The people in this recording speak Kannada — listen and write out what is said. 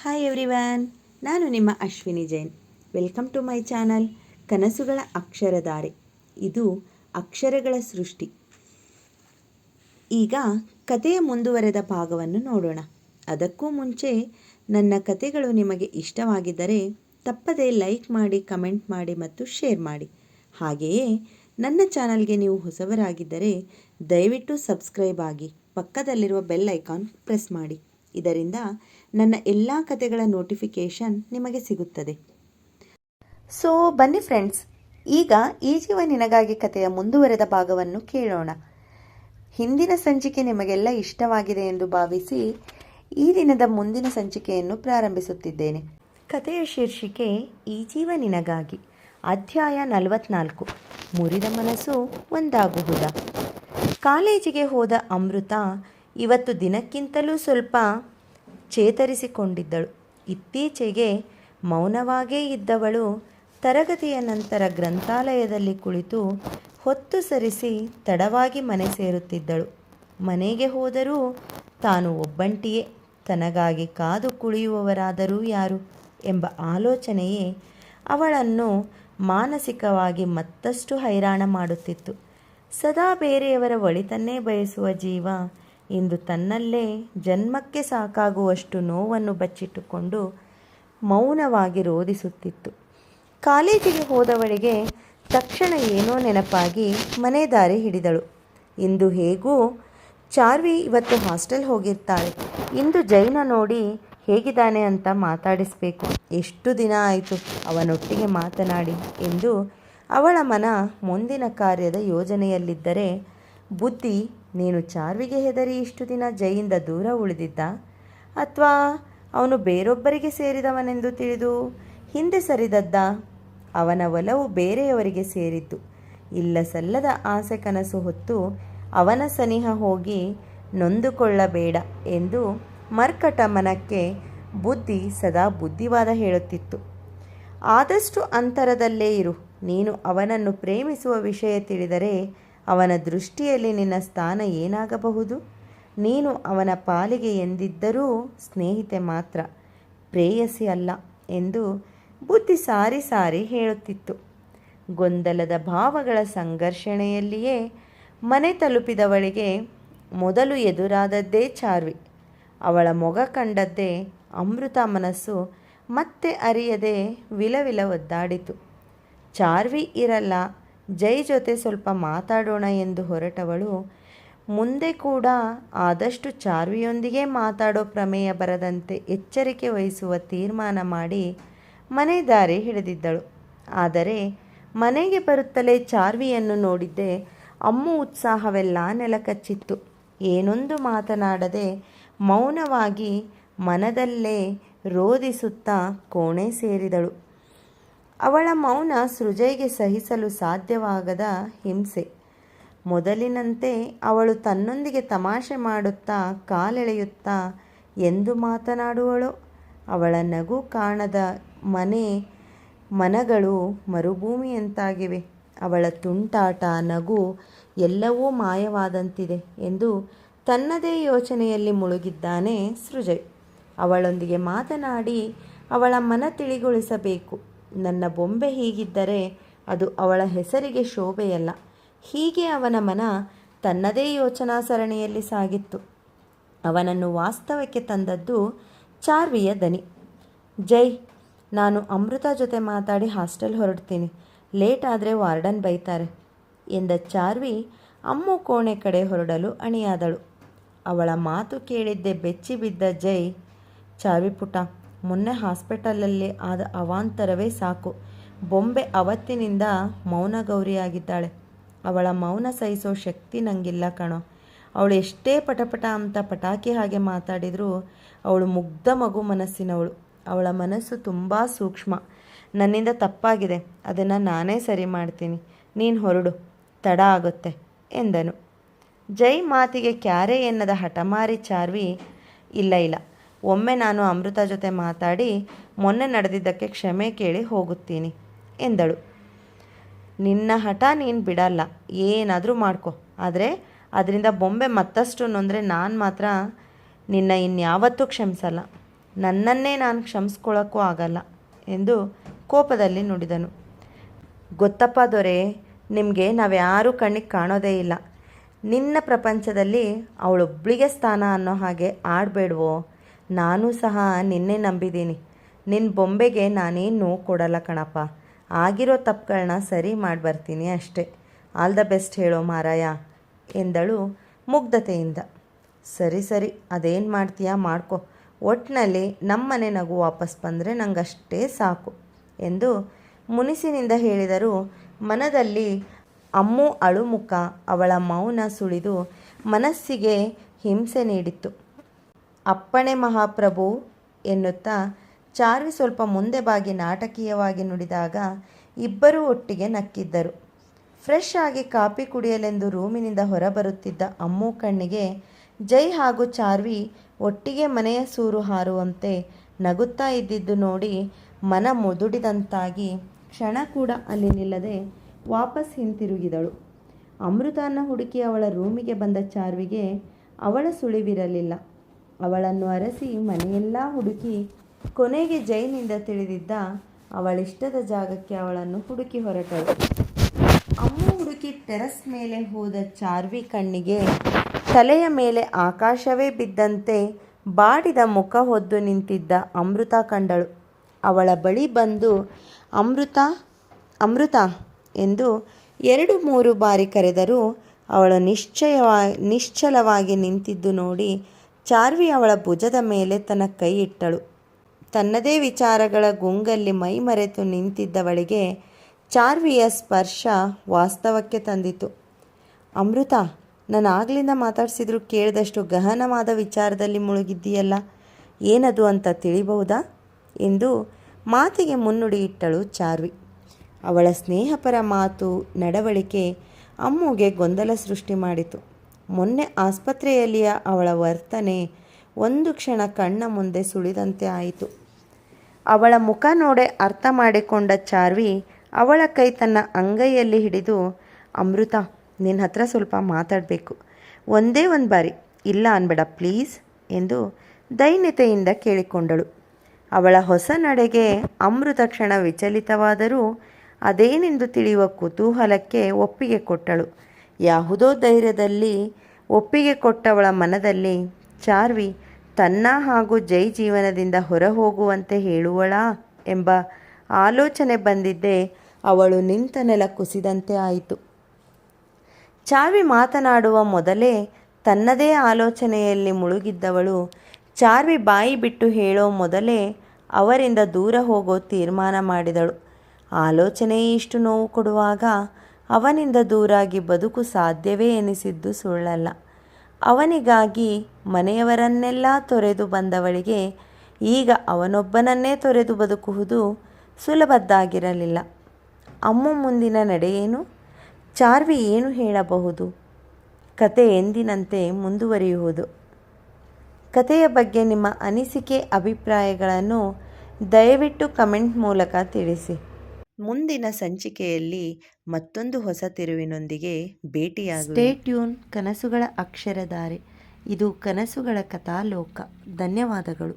ಹಾಯ್ ಎವ್ರಿವನ್, ನಾನು ನಿಮ್ಮ Ashwini Jain. Welcome to my channel ಕನಸುಗಳ ಅಕ್ಷರಧಾರೆ. ಇದು ಅಕ್ಷರಗಳ ಸೃಷ್ಟಿ. ಈಗ ಕಥೆಯ ಮುಂದುವರೆದ ಭಾಗವನ್ನು ನೋಡೋಣ. ಅದಕ್ಕೂ ಮುಂಚೆ ನನ್ನ ಕಥೆಗಳು ನಿಮಗೆ ಇಷ್ಟವಾಗಿದ್ದರೆ ತಪ್ಪದೇ ಲೈಕ್ ಮಾಡಿ, ಕಮೆಂಟ್ ಮಾಡಿ ಮತ್ತು ಶೇರ್ ಮಾಡಿ. ಹಾಗೆಯೇ ನನ್ನ ಚಾನಲ್ಗೆ ನೀವು ಹೊಸಬರಾಗಿದ್ದರೆ ದಯವಿಟ್ಟು ಸಬ್ಸ್ಕ್ರೈಬ್ ಆಗಿ, ಪಕ್ಕದಲ್ಲಿರುವ ಬೆಲ್ ಐಕಾನ್ ಪ್ರೆಸ್ ಮಾಡಿ. ಇದರಿಂದ ನನ್ನ ಎಲ್ಲ ಕಥೆಗಳ ನೋಟಿಫಿಕೇಷನ್ ನಿಮಗೆ ಸಿಗುತ್ತದೆ. ಸೊ ಬನ್ನಿ ಫ್ರೆಂಡ್ಸ್, ಈಗ ಈ ಜೀವ ನಿನಗಾಗಿ ಕಥೆಯ ಮುಂದುವರೆದ ಭಾಗವನ್ನು ಕೇಳೋಣ. ಹಿಂದಿನ ಸಂಚಿಕೆ ನಿಮಗೆಲ್ಲ ಇಷ್ಟವಾಗಿದೆ ಎಂದು ಭಾವಿಸಿ ಈ ದಿನದ ಮುಂದಿನ ಸಂಚಿಕೆಯನ್ನು ಪ್ರಾರಂಭಿಸುತ್ತಿದ್ದೇನೆ. ಕಥೆಯ ಶೀರ್ಷಿಕೆ ಈ ಜೀವ ನಿನಗಾಗಿ. ಅಧ್ಯಾಯ 44. ಮುರಿದ ಮನಸ್ಸು ಒಂದಾಗುವುದ. ಕಾಲೇಜಿಗೆ ಹೋದ ಅಮೃತ ಇವತ್ತು ದಿನಕ್ಕಿಂತಲೂ ಸ್ವಲ್ಪ ಚೇತರಿಸಿಕೊಂಡಿದ್ದಳು. ಇತ್ತೀಚೆಗೆ ಮೌನವಾಗೇ ಇದ್ದವಳು ತರಗತಿಯ ನಂತರ ಗ್ರಂಥಾಲಯದಲ್ಲಿ ಕುಳಿತು ಹೊತ್ತು ಸರಿಸಿ ತಡವಾಗಿ ಮನೆ ಸೇರುತ್ತಿದ್ದಳು. ಮನೆಗೆ ಹೋದರೂ ತಾನು ಒಬ್ಬಂಟಿಯೇ, ತನಗಾಗಿ ಕಾದು ಕುಳಿಯುವವರಾದರೂ ಯಾರು ಎಂಬ ಆಲೋಚನೆಯೇ ಅವಳನ್ನು ಮಾನಸಿಕವಾಗಿ ಮತ್ತಷ್ಟು ಹೈರಾಣ ಮಾಡುತ್ತಿತ್ತು. ಸದಾ ಬೇರೆಯವರ ಒಳಿತನ್ನೇ ಬಯಸುವ ಜೀವ ಇಂದು ತನ್ನಲ್ಲೇ ಜನ್ಮಕ್ಕೆ ಸಾಕಾಗುವಷ್ಟು ನೋವನ್ನು ಬಚ್ಚಿಟ್ಟುಕೊಂಡು ಮೌನವಾಗಿ ರೋಧಿಸುತ್ತಿತ್ತು. ಕಾಲೇಜಿಗೆ ಹೋದವಳಿಗೆ ತಕ್ಷಣ ಏನೋ ನೆನಪಾಗಿ ಮನೆ ದಾರಿ ಹಿಡಿದಳು. ಇಂದು ಹೇಗೂ ಚಾರ್ವಿ ಇವತ್ತು ಹಾಸ್ಟೆಲ್ ಹೋಗಿರ್ತಾಳೆ. ಇಂದು ಜೈನ ನೋಡಿ ಹೇಗಿದ್ದಾನೆ ಅಂತ ಮಾತಾಡಿಸಬೇಕು. ಎಷ್ಟು ದಿನ ಆಯಿತು ಅವನೊಟ್ಟಿಗೆ ಮಾತನಾಡಿ ಎಂದು ಅವಳ ಮನ ಮುಂದಿನ ಕಾರ್ಯದ ಯೋಜನೆಯಲ್ಲಿದ್ದರೆ, ಬುದ್ಧಿ ನೀನು ಚಾರ್ವಿಗೆ ಹೆದರಿ ಇಷ್ಟು ದಿನ ಜೈಯಿಂದ ದೂರ ಉಳಿದಿದ್ದ, ಅಥವಾ ಅವನು ಬೇರೊಬ್ಬರಿಗೆ ಸೇರಿದವನೆಂದು ತಿಳಿದು ಹಿಂದೆ ಸರಿದದ್ದ? ಅವನ ಒಲವು ಬೇರೆಯವರಿಗೆ ಸೇರಿದ್ದು. ಇಲ್ಲ ಸಲ್ಲದ ಆಸೆ ಕನಸು ಹೊತ್ತು ಅವನ ಸನಿಹ ಹೋಗಿ ನೊಂದುಕೊಳ್ಳಬೇಡ ಎಂದು ಮರ್ಕಟ ಮನಕ್ಕೆ ಬುದ್ಧಿ ಸದಾ ಬುದ್ಧಿವಾದ ಹೇಳುತ್ತಿತ್ತು. ಆದಷ್ಟು ಅಂತರದಲ್ಲೇ ಇರು. ನೀನು ಅವನನ್ನು ಪ್ರೇಮಿಸುವ ವಿಷಯ ತಿಳಿದರೆ ಅವನ ದೃಷ್ಟಿಯಲ್ಲಿ ನಿನ್ನ ಸ್ಥಾನ ಏನಾಗಬಹುದು? ನೀನು ಅವನ ಪಾಲಿಗೆ ಎಂದಿದ್ದರೂ ಸ್ನೇಹಿತೆ ಮಾತ್ರ, ಪ್ರೇಯಸಿ ಅಲ್ಲ ಎಂದು ಬುದ್ಧಿ ಸಾರಿ ಸಾರಿ ಹೇಳುತ್ತಿತ್ತು. ಗೊಂದಲದ ಭಾವಗಳ ಸಂಘರ್ಷಣೆಯಲ್ಲಿಯೇ ಮನೆ ತಲುಪಿದವಳಿಗೆ ಮೊದಲು ಎದುರಾದದ್ದೇ ಚಾರ್ವಿ. ಅವಳ ಮೊಗ ಕಂಡದ್ದೇ ಅಮೃತ ಮನಸ್ಸು ಮತ್ತೆ ಅರಿಯದೆ ವಿಲವಿಲ ಒದ್ದಾಡಿತು. ಚಾರ್ವಿ ಇರಲ್ಲ, ಜೈ ಜೊತೆ ಸ್ವಲ್ಪ ಮಾತಾಡೋಣ ಎಂದು ಹೊರಟವಳು ಮುಂದೆ ಕೂಡ ಆದಷ್ಟು ಚಾರ್ವಿಯೊಂದಿಗೆ ಮಾತಾಡೋ ಪ್ರಮೇಯ ಬರದಂತೆ ಎಚ್ಚರಿಕೆ ವಹಿಸುವ ತೀರ್ಮಾನ ಮಾಡಿ ಮನೆ ದಾರಿ ಹಿಡಿದಿದ್ದಳು. ಆದರೆ ಮನೆಗೆ ಬರುತ್ತಲೇ ಚಾರ್ವಿಯನ್ನು ನೋಡಿದ್ದೆ ಅಮ್ಮು ಉತ್ಸಾಹವೆಲ್ಲ ನೆಲಕಚ್ಚಿತ್ತು. ಏನೊಂದು ಮಾತನಾಡದೆ ಮೌನವಾಗಿ ಮನದಲ್ಲೇ ರೋಧಿಸುತ್ತಾ ಕೋಣೆ ಸೇರಿದಳು. ಅವಳ ಮೌನ ಸೃಜೈಗೆ ಸಹಿಸಲು ಸಾಧ್ಯವಾಗದ ಹಿಂಸೆ. ಮೊದಲಿನಂತೆ ಅವಳು ತನ್ನೊಂದಿಗೆ ತಮಾಷೆ ಮಾಡುತ್ತಾ ಕಾಲೆಳೆಯುತ್ತಾ ಎಂದು ಮಾತನಾಡುವಳೋ? ಅವಳ ನಗು ಕಾಣದ ಮನಗಳು ಮರುಭೂಮಿಯಂತಾಗಿವೆ. ಅವಳ ತುಂಟಾಟ, ನಗು ಎಲ್ಲವೂ ಮಾಯವಾದಂತಿದೆ ಎಂದು ತನ್ನದೇ ಯೋಚನೆಯಲ್ಲಿ ಮುಳುಗಿದ್ದಾನೆ ಸೃಜಯ್. ಅವಳೊಂದಿಗೆ ಮಾತನಾಡಿ ಅವಳ ಮನ ತಿಳಿಗೊಳಿಸಬೇಕು. ನನ್ನ ಬೊಂಬೆ ಹೀಗಿದ್ದರೆ ಅದು ಅವಳ ಹೆಸರಿಗೆ ಶೋಭೆಯಲ್ಲ. ಹೀಗೆ ಅವನ ಮನ ತನ್ನದೇ ಯೋಚನಾ ಸರಣಿಯಲ್ಲಿ ಸಾಗಿತ್ತು. ಅವನನ್ನು ವಾಸ್ತವಕ್ಕೆ ತಂದದ್ದು ಚಾರ್ವಿಯ ದನಿ. ಜೈ, ನಾನು ಅಮೃತ ಜೊತೆ ಮಾತಾಡಿ ಹಾಸ್ಟೆಲ್ ಹೊರಡ್ತೀನಿ. ಲೇಟ್ ಆದರೆ ವಾರ್ಡನ್ ಬೈತಾರೆ ಎಂದ ಚಾರ್ವಿ ಅಮ್ಮು ಕೋಣೆ ಕಡೆ ಹೊರಡಲು ಅಣಿಯಾದಳು. ಅವಳ ಮಾತು ಕೇಳಿದ್ದೆ ಬೆಚ್ಚಿ ಬಿದ್ದ ಜೈ, ಚಾರ್ವಿ ಪುಟ, ಮೊನ್ನೆ ಹಾಸ್ಪಿಟಲಲ್ಲಿ ಆದ ಅವಾಂತರವೇ ಸಾಕು. ಬೊಂಬೆ ಅವತ್ತಿನಿಂದ ಮೌನ ಗೌರಿಯಾಗಿದ್ದಾಳೆ. ಅವಳ ಮೌನ ಸಹಿಸೋ ಶಕ್ತಿ ನನಗಿಲ್ಲ ಕಣೋ. ಅವಳು ಎಷ್ಟೇ ಪಟಪಟ ಅಂತ ಪಟಾಕಿ ಹಾಗೆ ಮಾತಾಡಿದರೂ ಅವಳು ಮುಗ್ಧ ಮಗು ಮನಸ್ಸಿನವಳು. ಅವಳ ಮನಸ್ಸು ತುಂಬ ಸೂಕ್ಷ್ಮ. ನನ್ನಿಂದ ತಪ್ಪಾಗಿದೆ, ಅದನ್ನು ನಾನೇ ಸರಿ ಮಾಡ್ತೀನಿ. ನೀನು ಹೊರಡು, ತಡ ಆಗುತ್ತೆ ಎಂದನು. ಜೈ ಮಾತಿಗೆ ಕ್ಯಾರೆ ಎನ್ನದ ಹಠಮಾರಿ ಚಾರ್ವಿ, ಇಲ್ಲ, ಒಮ್ಮೆ ನಾನು ಅಮೃತ ಜೊತೆ ಮಾತಾಡಿ ಮೊನ್ನೆ ನಡೆದಿದ್ದಕ್ಕೆ ಕ್ಷಮೆ ಕೇಳಿ ಹೋಗುತ್ತೀನಿ ಎಂದಳು. ನಿನ್ನ ಹಠ ನೀನು ಬಿಡಲ್ಲ, ಏನಾದರೂ ಮಾಡ್ಕೊ. ಆದರೆ ಅದರಿಂದ ಬೊಂಬೆ ಮತ್ತಷ್ಟು ನೊಂದರೆ ನಾನು ಮಾತ್ರ ನಿನ್ನ ಇನ್ಯಾವತ್ತೂ ಕ್ಷಮಿಸಲ್ಲ. ನನ್ನನ್ನೇ ನಾನು ಕ್ಷಮಿಸ್ಕೊಳ್ಳೋಕ್ಕೂ ಆಗಲ್ಲ ಎಂದು ಕೋಪದಲ್ಲಿ ನುಡಿದನು. ಗೊತ್ತಪ್ಪ ದೊರೆ, ನಿಮಗೆ ನಾವ್ಯಾರೂ ಕಣ್ಣಿಗೆ ಕಾಣೋದೇ ಇಲ್ಲ. ನಿನ್ನ ಪ್ರಪಂಚದಲ್ಲಿ ಅವಳೊಬ್ಬಳಿಗೆ ಸ್ಥಾನ ಅನ್ನೋ ಹಾಗೆ ಆಡಬೇಡ್ವೋ. ನಾನೂ ಸಹ ನಿನ್ನೆ ನಂಬಿದ್ದೀನಿ. ನಿನ್ನ ಬೊಂಬೆಗೆ ನಾನೇನು ನೋವು ಕೊಡಲ್ಲ ಕಣಪ್ಪ. ಆಗಿರೋ ತಪ್ಪುಗಳನ್ನ ಸರಿ ಮಾಡಿ ಬರ್ತೀನಿ ಅಷ್ಟೇ. ಆಲ್ ದ ಬೆಸ್ಟ್ ಹೇಳೋ ಮಾರಾಯ ಎಂದಳು ಮುಗ್ಧತೆಯಿಂದ. ಸರಿ ಸರಿ, ಅದೇನು ಮಾಡ್ತೀಯಾ ಮಾಡ್ಕೊ. ಒಟ್ಟಿನಲ್ಲಿ ನಮ್ಮನೆ ನಗು ವಾಪಸ್ ಬಂದರೆ ನಂಗಷ್ಟೇ ಸಾಕು ಎಂದು ಮುನಿಸಿನಿಂದ ಹೇಳಿದರೂ ಮನದಲ್ಲಿ ಅಮ್ಮು ಅಳುಮುಖ ಅವಳ ಮೌನ ಸುಳಿದು ಮನಸ್ಸಿಗೆ ಹಿಂಸೆ ನೀಡಿತ್ತು. ಅಪ್ಪಣೆ ಮಹಾಪ್ರಭು ಎನ್ನುತ್ತಾ ಚಾರ್ವಿ ಸ್ವಲ್ಪ ಮುಂದೆ ಬಾಗಿ ನಾಟಕೀಯವಾಗಿ ನುಡಿದಾಗ ಇಬ್ಬರೂ ಒಟ್ಟಿಗೆ ನಕ್ಕಿದ್ದರು. ಫ್ರೆಶ್ ಆಗಿ ಕಾಫಿ ಕುಡಿಯಲೆಂದು ರೂಮಿನಿಂದ ಹೊರಬರುತ್ತಿದ್ದ ಅಮ್ಮು ಕಣ್ಣಿಗೆ ಜೈ ಹಾಗೂ ಚಾರ್ವಿ ಒಟ್ಟಿಗೆ ಮನೆಯ ಸೂರು ಹಾರುವಂತೆ ನಗುತ್ತಾ ಇದ್ದಿದ್ದು ನೋಡಿ ಮನ ಮುದುಡಿದಂತಾಗಿ ಕ್ಷಣ ಕೂಡ ಅಲ್ಲಿ ನಿಲ್ಲದೆ ವಾಪಸ್ ಹಿಂತಿರುಗಿದಳು. ಅಮೃತನ ಹುಡುಕಿ ಅವಳ ರೂಮಿಗೆ ಬಂದ ಚಾರ್ವಿಗೆ ಅವಳ ಸುಳಿವಿರಲಿಲ್ಲ. ಅವಳನ್ನು ಅರಸಿ ಮನೆಯೆಲ್ಲ ಹುಡುಕಿ ಕೊನೆಗೆ ಜೈನಿಂದ ತಿಳಿದಿದ್ದ ಅವಳಿಷ್ಟದ ಜಾಗಕ್ಕೆ ಅವಳನ್ನು ಹುಡುಕಿ ಹೊರಟಳು. ಅಮ್ಮು ಹುಡುಕಿ ಟೆರಸ್ ಮೇಲೆ ಹೋದ ಚಾರ್ವಿ ಕಣ್ಣಿಗೆ ತಲೆಯ ಮೇಲೆ ಆಕಾಶವೇ ಬಿದ್ದಂತೆ ಬಾಡಿದ ಮುಖ ಹೊದ್ದು ನಿಂತಿದ್ದ ಅಮೃತ ಕಂಡಳು. ಅವಳ ಬಳಿ ಬಂದು ಅಮೃತ ಅಮೃತ ಎಂದು 2-3 ಬಾರಿ ಕರೆದರೂ ಅವಳು ನಿಶ್ಚಲವಾಗಿ ನಿಂತಿದ್ದು ನೋಡಿ ಚಾರ್ವಿ ಅವಳ ಭುಜದ ಮೇಲೆ ತನ್ನ ಕೈ ಇಟ್ಟಳು. ತನ್ನದೇ ವಿಚಾರಗಳ ಗುಂಗಲ್ಲಿ ಮೈ ಮರೆತು ನಿಂತಿದ್ದವಳಿಗೆ ಚಾರ್ವಿಯ ಸ್ಪರ್ಶ ವಾಸ್ತವಕ್ಕೆ ತಂದಿತು. ಅಮೃತ, ನಾನು ಆಗ್ಲಿಂದ ಮಾತಾಡ್ಸಿದ್ರು ಕೇಳಿದಷ್ಟು ಗಹನವಾದ ವಿಚಾರದಲ್ಲಿ ಮುಳುಗಿದ್ದೀಯಲ್ಲ, ಏನದು ಅಂತ ತಿಳಿಬಹುದಾ ಎಂದು ಮಾತಿಗೆ ಮುನ್ನುಡಿ ಇಟ್ಟಳು ಚಾರ್ವಿ. ಅವಳ ಸ್ನೇಹಪರ ಮಾತು ನಡವಳಿಕೆ ಅಮ್ಮುಗೆ ಗೊಂದಲ ಸೃಷ್ಟಿ ಮಾಡಿತು. ಮೊನ್ನೆ ಆಸ್ಪತ್ರೆಯಲ್ಲಿಯ ಅವಳ ವರ್ತನೆ ಒಂದು ಕ್ಷಣ ಕಣ್ಣ ಮುಂದೆ ಸುಳಿದಂತೆ ಆಯಿತು. ಅವಳ ಮುಖ ನೋಡೆ ಅರ್ಥ ಮಾಡಿಕೊಂಡ ಚಾರ್ವಿ ಅವಳ ಕೈ ತನ್ನ ಅಂಗೈಯಲ್ಲಿ ಹಿಡಿದು, ಅಮೃತ, ನಿನ್ನ ಹತ್ರ ಸ್ವಲ್ಪ ಮಾತಾಡಬೇಕು, ಒಂದೇ ಒಂದು ಬಾರಿ, ಇಲ್ಲ ಅನ್ಬೇಡ ಪ್ಲೀಸ್ ಎಂದು ದೈನ್ಯತೆಯಿಂದ ಕೇಳಿಕೊಂಡಳು. ಅವಳ ಹೊಸ ನಡೆಗೆ ಅಮೃತ ಕ್ಷಣ ವಿಚಲಿತವಾದರೂ ಅದೇನೆಂದು ತಿಳಿಯುವ ಕುತೂಹಲಕ್ಕೆ ಒಪ್ಪಿಗೆ ಕೊಟ್ಟಳು. ಯಾವುದೋ ಧೈರ್ಯದಲ್ಲಿ ಒಪ್ಪಿಗೆ ಕೊಟ್ಟವಳ ಮನದಲ್ಲಿ ಚಾರ್ವಿ ತನ್ನ ಹಾಗೂ ಜೈ ಜೀವನದಿಂದ ಹೊರಹೋಗುವಂತೆ ಹೇಳುವಳಾ ಎಂಬ ಆಲೋಚನೆ ಬಂದಿದ್ದೇ ಅವಳು ನಿಂತ ನೆಲ ಕುಸಿದಂತೆ ಆಯಿತು. ಚಾರ್ವಿ ಮಾತನಾಡುವ ಮೊದಲೇ ತನ್ನದೇ ಆಲೋಚನೆಯಲ್ಲಿ ಮುಳುಗಿದ್ದವಳು ಚಾರ್ವಿ ಬಾಯಿ ಬಿಟ್ಟು ಹೇಳೋ ಮೊದಲೇ ಅವರಿಂದ ದೂರ ಹೋಗೋ ತೀರ್ಮಾನ ಮಾಡಿದಳು. ಆಲೋಚನೆಯೇ ಇಷ್ಟು ನೋವು ಕೊಡುವಾಗ ಅವನಿಂದ ದೂರಾಗಿ ಬದುಕು ಸಾಧ್ಯವೇ ಎನಿಸಿದ್ದು ಸುಳ್ಳಲ್ಲ. ಅವನಿಗಾಗಿ ಮನೆಯವರನ್ನೆಲ್ಲ ತೊರೆದು ಬಂದವಳಿಗೆ ಈಗ ಅವನೊಬ್ಬನನ್ನೇ ತೊರೆದು ಬದುಕುವುದು ಸುಲಭದ್ದಾಗಿರಲಿಲ್ಲ. ಅಮ್ಮು ಮುಂದಿನ ನಡೆಯೇನು? ಚಾರ್ವಿ ಏನು ಹೇಳಬಹುದು? ಕತೆ ಎಂದಿನಂತೆ ಮುಂದುವರಿಯುವುದು. ಕತೆಯ ಬಗ್ಗೆ ನಿಮ್ಮ ಅನಿಸಿಕೆ ಅಭಿಪ್ರಾಯಗಳನ್ನು ದಯವಿಟ್ಟು ಕಮೆಂಟ್ ಮೂಲಕ ತಿಳಿಸಿ. ಮುಂದಿನ ಸಂಚಿಕೆಯಲ್ಲಿ ಮತ್ತೊಂದು ಹೊಸ ತಿರುವಿನೊಂದಿಗೆ ಭೇಟಿಯಾಗುವ. Stay tune. ಕನಸುಗಳ ಅಕ್ಷರಧಾರೆ. ಇದು ಕನಸುಗಳ ಕಥಾಲೋಕ. ಧನ್ಯವಾದಗಳು.